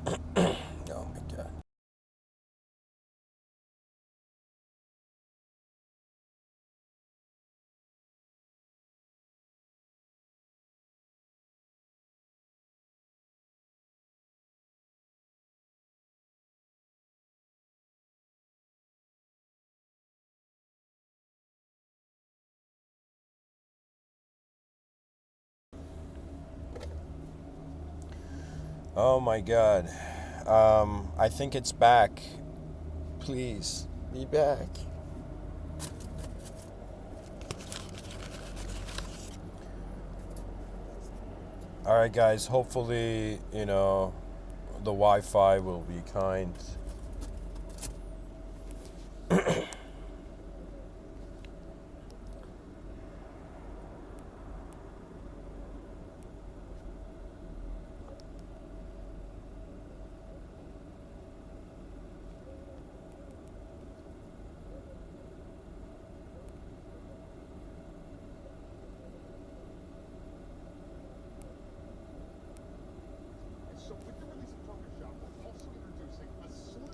Oh my god. Oh my god. I think it's back. Please be back. All right, guys. Hopefully, the Wi-Fi will be kind. So with the release of Photoshop, we're also introducing a slew.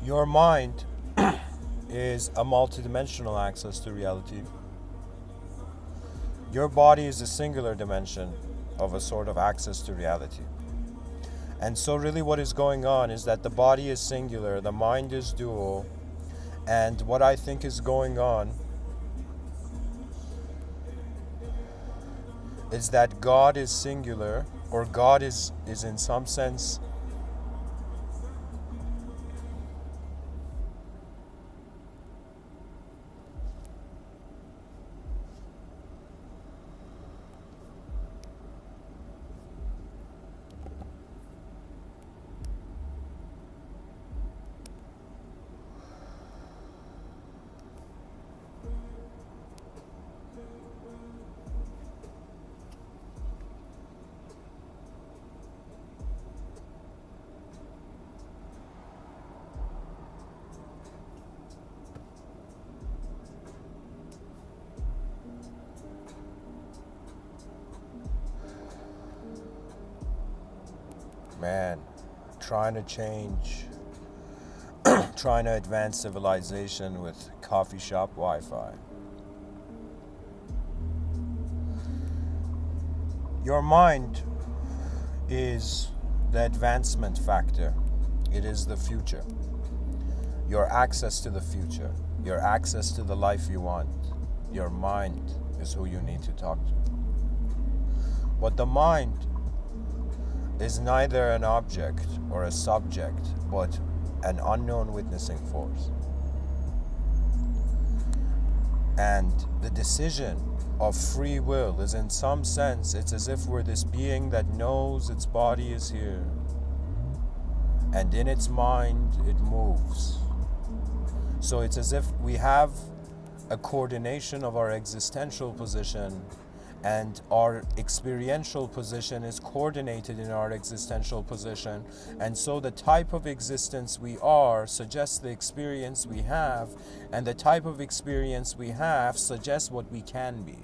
Your mind is a multidimensional access to reality. Your body is a singular dimension of a sort of access to reality. And so, really, what is going on is that the body is singular, the mind is dual, and what I think is going on is that God is singular, or God is in some sense man, trying to change, trying to advance civilization with coffee shop Wi-Fi. Your mind is the advancement factor. It is the future. Your access to the future. Your access to the life you want. Your mind is who you need to talk to. But the mind is neither an object or a subject, but an unknown witnessing force. And the decision of free will is, in some sense, it's as if we're this being that knows its body is here. And in its mind, it moves. So it's as if we have a coordination of our existential position, and our experiential position is coordinated in our existential position. And so the type of existence we are suggests the experience we have, and the type of experience we have suggests what we can be.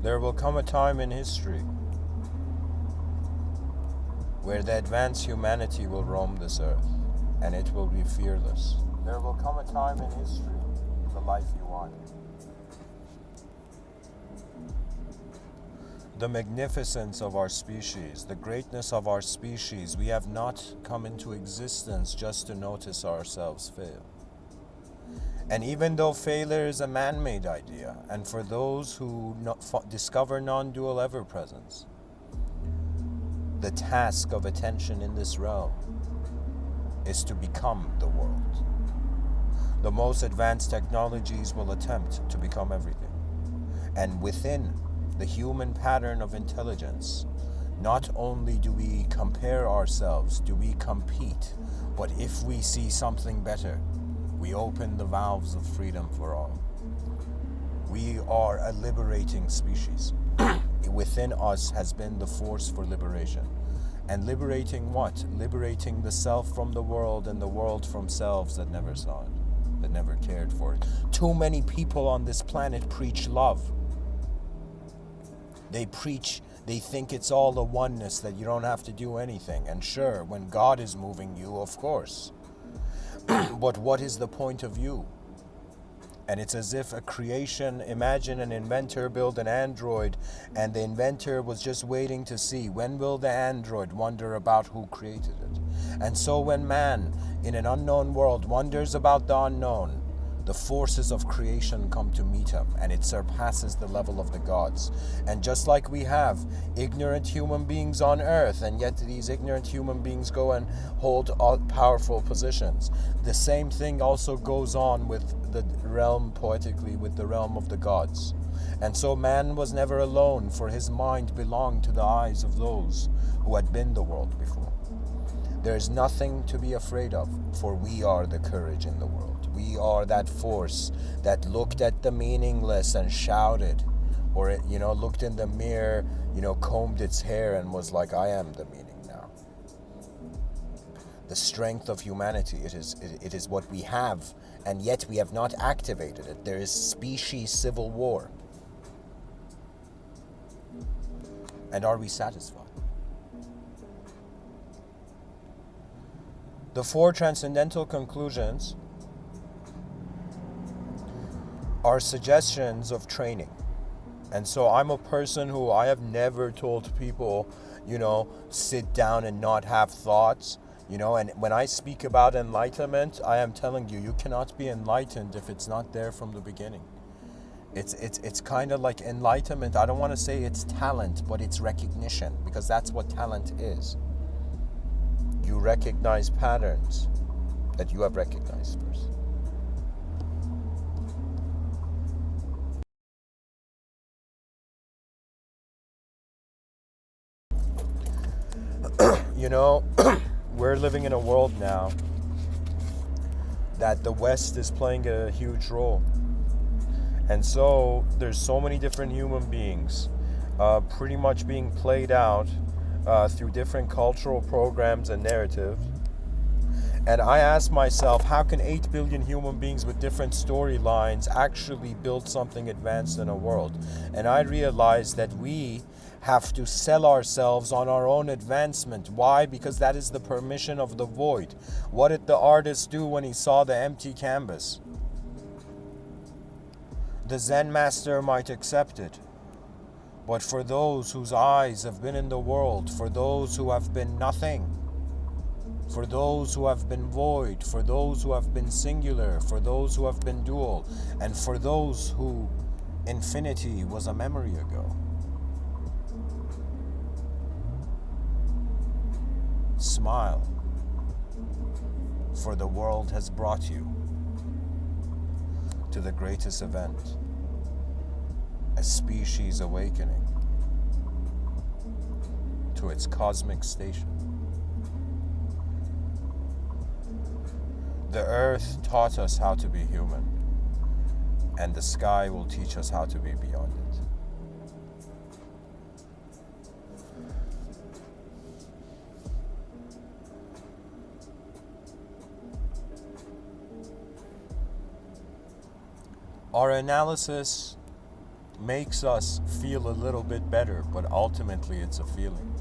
There will come a time in history where the advanced humanity will roam this earth, and it will be fearless. There will come a time in history, the life you want. the magnificence of our species, the greatness of our species. We have not come into existence just to notice ourselves fail. And even though failure is a man-made idea, and for those who discover non-dual ever-presence, the task of attention in this realm is to become the world. The most advanced technologies will attempt to become everything. And within the human pattern of intelligence, not only do we compare ourselves, do we compete, but if we see something better, we open the valves of freedom for all. We are a liberating species. Within us has been the force for liberation. And liberating what? Liberating the self from the world and the world from selves that never saw it, that never cared for it. Too many people on this planet preach love. They think it's all the oneness, that you don't have to do anything. And sure, when God is moving you, of course. But what is the point of you? And it's as if a creation, imagine an inventor build an android, and the inventor was just waiting to see when will the android wonder about who created it. And so when man, in an unknown world, wonders about the unknown, the forces of creation come to meet him, and it surpasses the level of the gods. And just like we have ignorant human beings on earth, and yet these ignorant human beings go and hold powerful positions, the same thing also goes on with the realm, poetically, with the realm of the gods. And so man was never alone, for his mind belonged to the eyes of those who had been the world before. There is nothing to be afraid of, for we are the courage in the world. We are that force that looked at the meaningless and shouted, or it, looked in the mirror, combed its hair and was like, I am the meaning now. The strength of humanity, it is what we have, and yet we have not activated it. There is species civil war. And are we satisfied? The 4 transcendental conclusions are suggestions of training. And so I'm a person who I have never told people, sit down and not have thoughts, and when I speak about enlightenment, I am telling you, you cannot be enlightened if it's not there from the beginning. It's kind of like enlightenment. I don't want to say it's talent, but it's recognition, because that's what talent is. You recognize patterns that you have recognized first. We're living in a world now that the West is playing a huge role. And so there's so many different human beings pretty much being played out through different cultural programs and narratives. And I ask myself, how can 8 billion human beings with different storylines actually build something advanced in a world? And I realize that we have to sell ourselves on our own advancement. Why? Because that is the permission of the void. What did the artist do when he saw the empty canvas? The Zen master might accept it. But for those whose eyes have been in the world, for those who have been nothing, for those who have been void, for those who have been singular, for those who have been dual, and for those who infinity was a memory ago. Smile, for the world has brought you to the greatest event, a species awakening to its cosmic station. The earth taught us how to be human, and the sky will teach us how to be beyond it. Our analysis makes us feel a little bit better, but ultimately it's a feeling.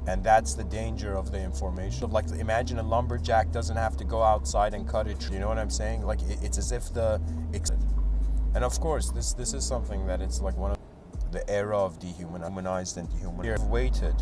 And that's the danger of the information. Like, imagine a lumberjack doesn't have to go outside and cut it. You know what I'm saying? Like, it's as if and of course, this is something that it's like one of the era of dehumanized and dehumanized. Waited